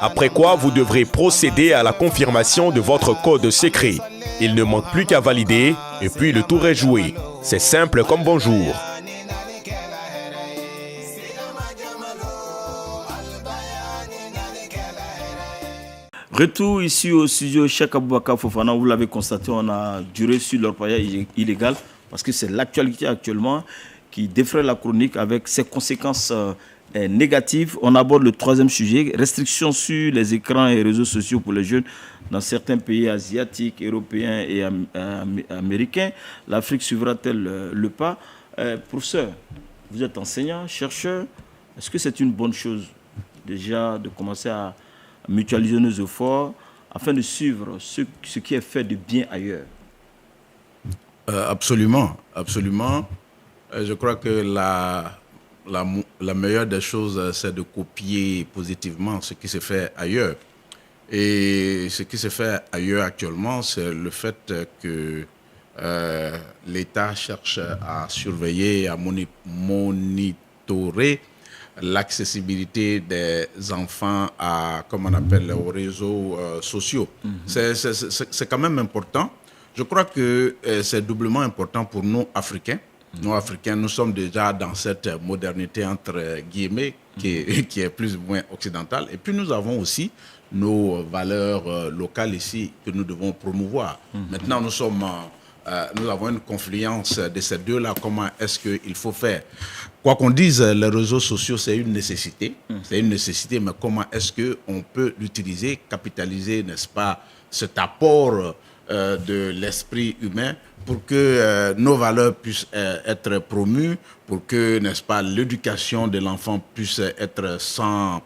après quoi vous devrez procéder à la confirmation de votre code secret. Il ne manque plus qu'à valider et puis le tour est joué. C'est simple comme bonjour. Retour ici au studio Cheikh Aboubakar Fofana. Vous l'avez constaté, on a duré sur l'orpaillage illégal parce que c'est l'actualité actuellement qui défraie la chronique avec ses conséquences négatives. On aborde le troisième sujet, restrictions sur les écrans et réseaux sociaux pour les jeunes dans certains pays asiatiques, européens et américains. L'Afrique suivra-t-elle le pas? Professeur, vous êtes enseignant, chercheur. Est-ce que c'est une bonne chose déjà de commencer à mutualiser nos efforts afin de suivre ce qui est fait de bien ailleurs? Absolument, absolument. Je crois que la meilleure des choses, c'est de copier positivement ce qui se fait ailleurs. Et ce qui se fait ailleurs actuellement, c'est le fait que l'État cherche à surveiller, à monitorer l'accessibilité des enfants comme on appelle, aux réseaux sociaux. C'est quand même important. Je crois que c'est doublement important pour nous, Africains. Nous, Africains, nous sommes déjà dans cette modernité, entre guillemets, qui est plus ou moins occidentale. Et puis, nous avons aussi nos valeurs locales ici que nous devons promouvoir. Maintenant, nous avons une confluence de ces deux-là. Comment est-ce qu'il faut faire? Quoi qu'on dise, les réseaux sociaux, c'est une nécessité. C'est une nécessité, mais comment est-ce qu'on peut l'utiliser, capitaliser, n'est-ce pas, cet apport de l'esprit humain pour que nos valeurs puissent être promues, pour que, n'est-ce pas, l'éducation de l'enfant puisse être sans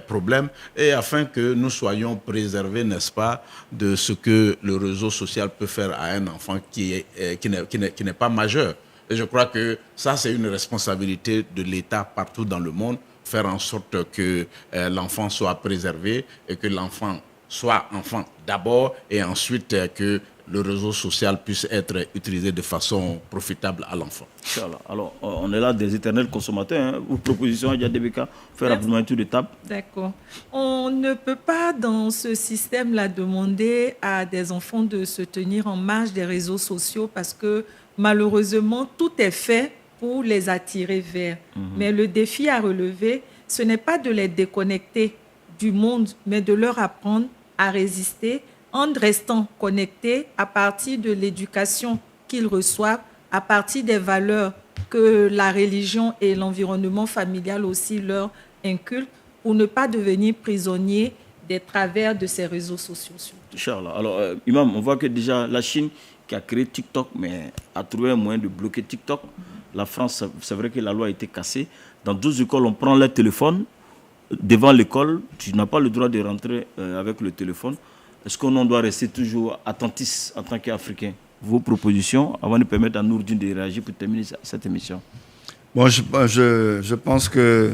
problème, et afin que nous soyons préservés, n'est-ce pas, de ce que le réseau social peut faire à un enfant qui n'est pas majeur. Et je crois que ça, c'est une responsabilité de l'État partout dans le monde, faire en sorte que l'enfant soit préservé et que l'enfant soit enfant d'abord et ensuite que le réseau social puisse être utilisé de façon profitable à l'enfant. Inch'Allah. Alors, on est là des éternels consommateurs. Vos propositions, Yadebeka, faire rapidement un tour de table. D'accord. On ne peut pas, dans ce système-là, demander à des enfants de se tenir en marge des réseaux sociaux parce que, malheureusement, tout est fait pour les attirer vers. Mais le défi à relever, ce n'est pas de les déconnecter du monde, mais de leur apprendre à résister en restant connectés à partir de l'éducation qu'ils reçoivent, à partir des valeurs que la religion et l'environnement familial aussi leur inculquent, pour ne pas devenir prisonniers des travers de ces réseaux sociaux. Inch'Allah. Alors, Imam, on voit que déjà la Chine qui a créé TikTok, mais a trouvé un moyen de bloquer TikTok. La France, c'est vrai que la loi a été cassée. Dans 12 écoles, on prend leur téléphone. Devant l'école, tu n'as pas le droit de rentrer avec le téléphone. Est-ce qu'on doit rester toujours attentif en tant qu'Africain? Vos propositions, avant de permettre à Nourdine de réagir pour terminer cette émission. Bon, je pense que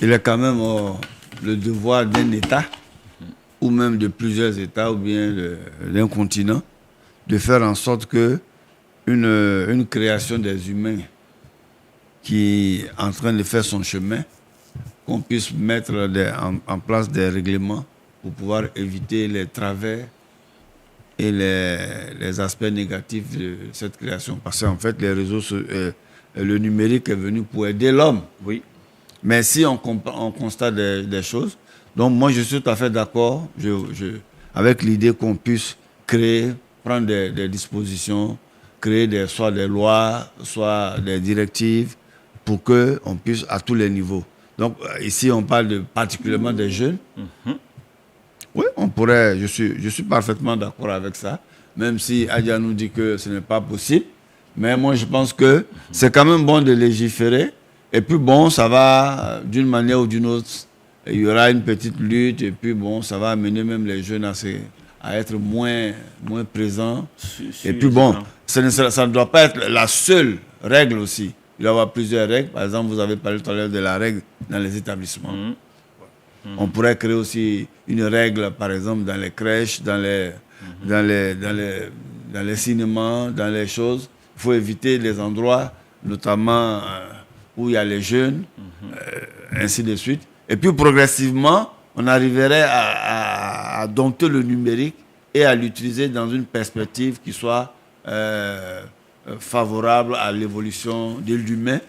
il est quand même le devoir d'un État, ou même de plusieurs États, ou bien d'un continent, de faire en sorte que une création des humains qui est en train de faire son chemin, qu'on puisse mettre en place des règlements pour pouvoir éviter les travers et les aspects négatifs de cette création. Parce qu'en fait, les réseaux, le numérique est venu pour aider l'homme. Oui. Mais si on constate des choses, donc moi je suis tout à fait d'accord avec l'idée qu'on puisse prendre des dispositions, créer soit des lois, soit des directives, pour qu'on puisse à tous les niveaux. Donc ici on parle particulièrement des jeunes. Oui, on pourrait, je suis parfaitement d'accord avec ça, même si Adja nous dit que ce n'est pas possible. Mais moi je pense que c'est quand même bon de légiférer. Et puis bon, ça va d'une manière ou d'une autre, il y aura une petite lutte et puis bon, ça va amener même les jeunes à être moins présents. Et puis bon, ça ne doit pas être la seule règle aussi. Il doit y avoir plusieurs règles. Par exemple, vous avez parlé tout à l'heure de la règle dans les établissements. On pourrait créer aussi une règle, par exemple, dans les crèches, dans les cinémas, dans les choses. Il faut éviter les endroits, notamment où il y a les jeunes, ainsi de suite. Et puis progressivement, on arriverait à dompter le numérique et à l'utiliser dans une perspective qui soit favorable à l'évolution de l'humain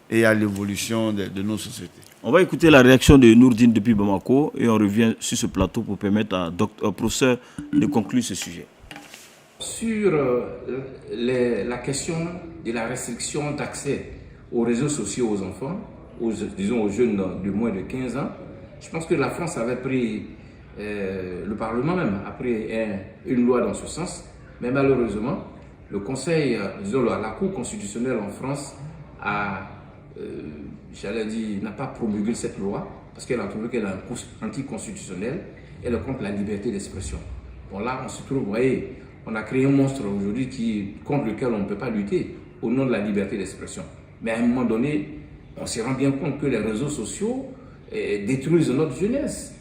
et à l'évolution de nos sociétés. On va écouter la réaction de Nourdine depuis Bamako et on revient sur ce plateau pour permettre au professeur de conclure ce sujet. Sur la question de la restriction d'accès aux réseaux sociaux aux enfants, disons aux jeunes de moins de 15 ans, je pense que la France avait pris, le Parlement même a pris une loi dans ce sens, mais malheureusement, le Conseil, disons la Cour constitutionnelle en France n'a pas promulgué cette loi parce qu'elle a trouvé qu'elle est anticonstitutionnelle, elle est contre la liberté d'expression. Bon là, on se trouve, vous voyez, on a créé un monstre aujourd'hui contre lequel on ne peut pas lutter au nom de la liberté d'expression. Mais à un moment donné, on se rend bien compte que les réseaux sociaux détruisent notre jeunesse,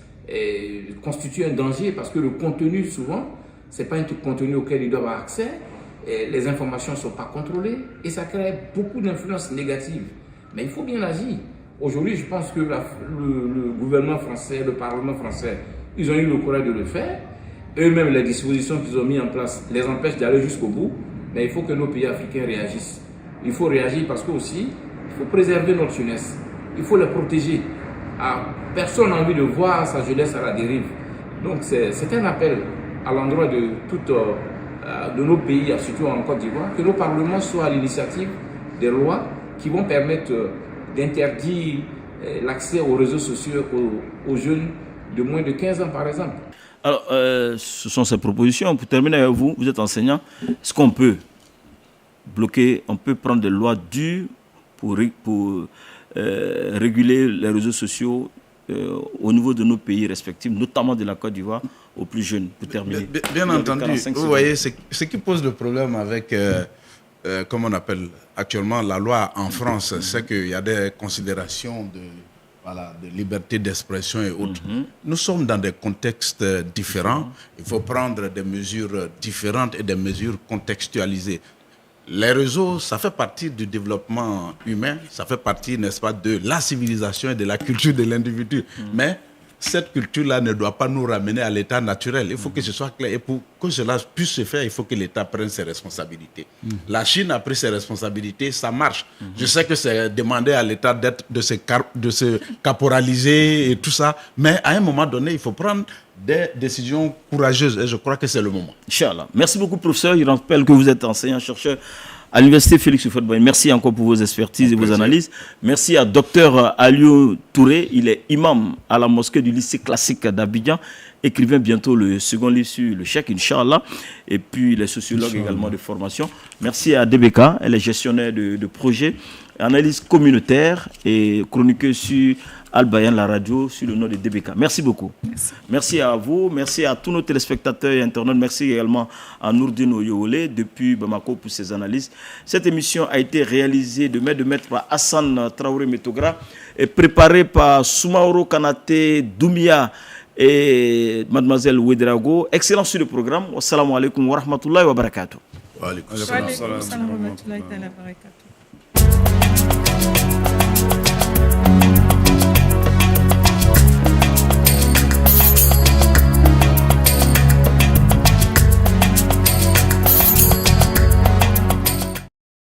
constituent un danger parce que le contenu, souvent, ce n'est pas un contenu auquel ils doivent avoir accès, les informations ne sont pas contrôlées et ça crée beaucoup d'influences négatives. Mais il faut bien agir. Aujourd'hui, je pense que le gouvernement français, le Parlement français, ils ont eu le courage de le faire. Eux-mêmes, les dispositions qu'ils ont mises en place les empêchent d'aller jusqu'au bout. Mais il faut que nos pays africains réagissent. Il faut réagir parce que aussi, il faut préserver notre jeunesse. Il faut la protéger. Personne n'a envie de voir sa jeunesse à la dérive. Donc c'est un appel à l'endroit de nos pays, surtout en Côte d'Ivoire, que nos parlements soient à l'initiative des lois qui vont permettre d'interdire l'accès aux réseaux sociaux aux jeunes de moins de 15 ans, par exemple. Alors, ce sont ces propositions. Pour terminer avec vous, vous êtes enseignant. Est-ce qu'on peut bloquer, on peut prendre des lois dures pour réguler les réseaux sociaux au niveau de nos pays respectifs, notamment de la Côte d'Ivoire, aux plus jeunes, pour terminer? Bien entendu, vous voyez, ce qui pose le problème avec, comme on appelle actuellement la loi en France, c'est qu'il y a des considérations de liberté d'expression et autres. Nous sommes dans des contextes différents. Il faut prendre des mesures différentes et des mesures contextualisées. Les réseaux, ça fait partie du développement humain, ça fait partie, n'est-ce pas, de la civilisation et de la culture de l'individu. Mais cette culture-là ne doit pas nous ramener à l'état naturel. Il faut que ce soit clair. Et pour que cela puisse se faire, il faut que l'État prenne ses responsabilités. La Chine a pris ses responsabilités, ça marche. Je sais que c'est demander à l'État de se caporaliser et tout ça, mais à un moment donné, il faut prendre des décisions courageuses et je crois que c'est le moment. Inch'Allah. Merci beaucoup, professeur. Je rappelle que vous êtes enseignant-chercheur à l'université Félix Houphouët-Boigny. Merci encore pour vos expertises et vos analyses. Merci à Dr Aliou Touré, il est imam à la mosquée du lycée classique d'Abidjan, écrivain bientôt le second livre sur le chèque, Inch'Allah, et puis il est sociologue également de formation. Merci à DBK, elle est gestionnaire de projets, analyse communautaire et chroniqueuse sur Al-Bayan, la radio, sur le nom de DBK. Merci beaucoup. Merci à vous, merci à tous nos téléspectateurs et internautes. Merci également à Nourdine Oyowole depuis Bamako pour ses analyses. Cette émission a été réalisée de main de maître par Hassan Traoré Metogra et préparée par Soumaoro Kanate Doumia et mademoiselle Ouedraogo. Excellent sur le programme. Wassalamu alaikum wa rahmatullahi wa barakatuh. Wa alaikum salam wa rahmatullahi wa barakatuh.